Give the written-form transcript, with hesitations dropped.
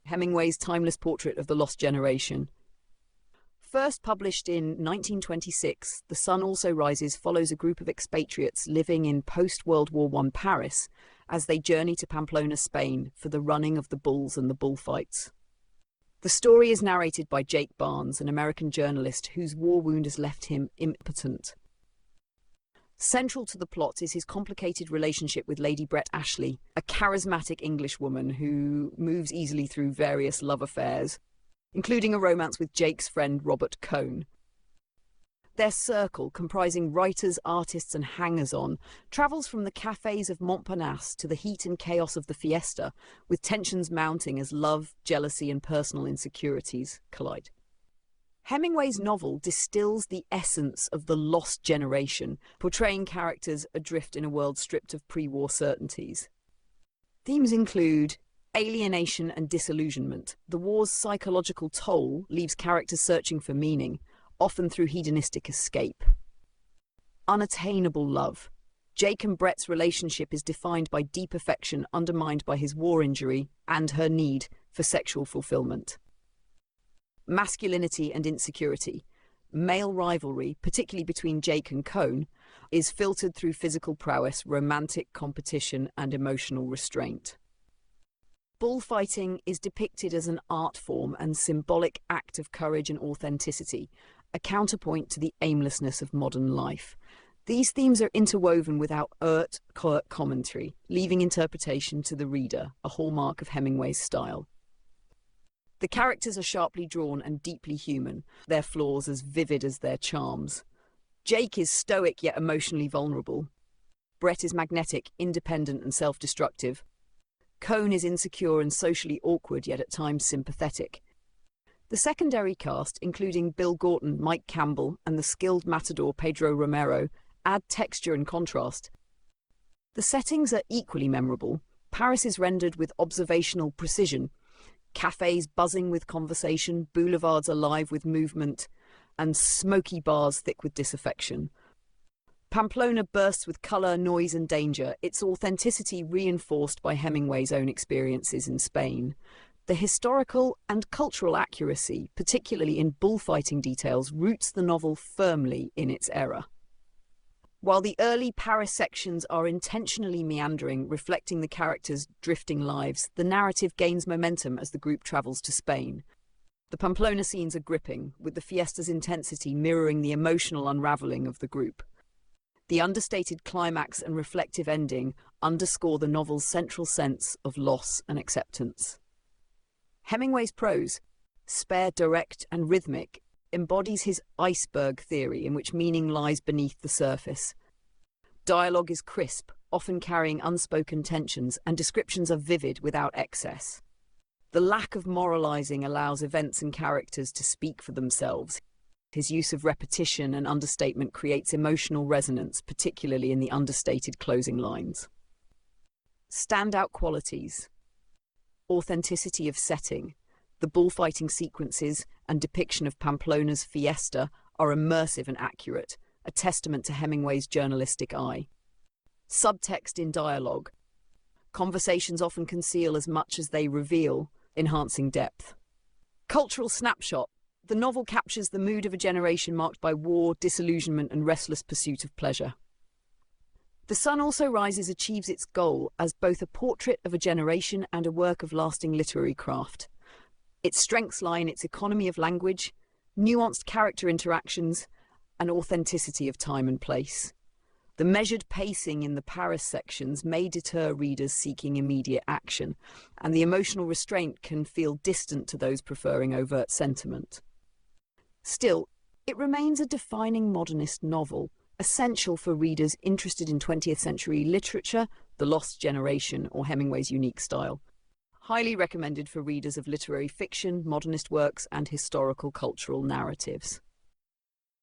Hemingway's timeless portrait of the lost generation. First published in 1926, The Sun Also Rises follows a group of expatriates living in post-World War I Paris as they journey to Pamplona, Spain, for the running of the bulls and the bullfights. The story is narrated by Jake Barnes, an American journalist whose war wound has left him impotent. Central to the plot is his complicated relationship with Lady Brett Ashley, a charismatic Englishwoman who moves easily through various love affairs, including a romance with Jake's friend Robert Cohn. Their circle, comprising writers, artists and hangers-on, travels from the cafés of Montparnasse to the heat and chaos of the fiesta, with tensions mounting as love, jealousy and personal insecurities collide. Hemingway's novel distills the essence of the lost generation, portraying characters adrift in a world stripped of pre-war certainties. Themes include alienation and disillusionment. The war's psychological toll leaves characters searching for meaning, often through hedonistic escape. Unattainable love. Jake and Brett's relationship is defined by deep affection undermined by his war injury and her need for sexual fulfillment. Masculinity and insecurity. Male rivalry, particularly between Jake and Cohn, is filtered through physical prowess, romantic competition and emotional restraint. Bullfighting is depicted as an art form and symbolic act of courage and authenticity, a counterpoint to the aimlessness of modern life. These themes are interwoven without curt commentary, leaving interpretation to the reader, a hallmark of Hemingway's style. The characters are sharply drawn and deeply human, their flaws as vivid as their charms. Jake is stoic yet emotionally vulnerable. Brett is magnetic, independent and self-destructive. Cohn is insecure and socially awkward yet at times sympathetic. The secondary cast, including Bill Gorton, Mike Campbell and the skilled matador Pedro Romero, add texture and contrast. The settings are equally memorable. Paris is rendered with observational precision, cafes buzzing with conversation, boulevards alive with movement, and smoky bars thick with disaffection. Pamplona bursts with colour, noise and danger, its authenticity reinforced by Hemingway's own experiences in Spain. The historical and cultural accuracy, particularly in bullfighting details, roots the novel firmly in its era. While the early Paris sections are intentionally meandering, reflecting the characters' drifting lives, the narrative gains momentum as the group travels to Spain. The Pamplona scenes are gripping, with the fiesta's intensity mirroring the emotional unravelling of the group. The understated climax and reflective ending underscore the novel's central sense of loss and acceptance. Hemingway's prose, spare, direct and rhythmic, embodies his iceberg theory in which meaning lies beneath the surface. Dialogue is crisp, often carrying unspoken tensions, and descriptions are vivid without excess. The lack of moralizing allows events and characters to speak for themselves. His use of repetition and understatement creates emotional resonance, particularly in the understated closing lines. Standout qualities: authenticity of setting. The bullfighting sequences and depiction of Pamplona's fiesta are immersive and accurate, a testament to Hemingway's journalistic eye. Subtext in dialogue. Conversations often conceal as much as they reveal, enhancing depth. Cultural snapshot. The novel captures the mood of a generation marked by war, disillusionment, and restless pursuit of pleasure. The Sun Also Rises achieves its goal as both a portrait of a generation and a work of lasting literary craft. Its strengths lie in its economy of language, nuanced character interactions, and authenticity of time and place. The measured pacing in the Paris sections may deter readers seeking immediate action, and the emotional restraint can feel distant to those preferring overt sentiment. Still, it remains a defining modernist novel, essential for readers interested in 20th century literature, the lost generation, or Hemingway's unique style. Highly recommended for readers of literary fiction, modernist works, and historical cultural narratives.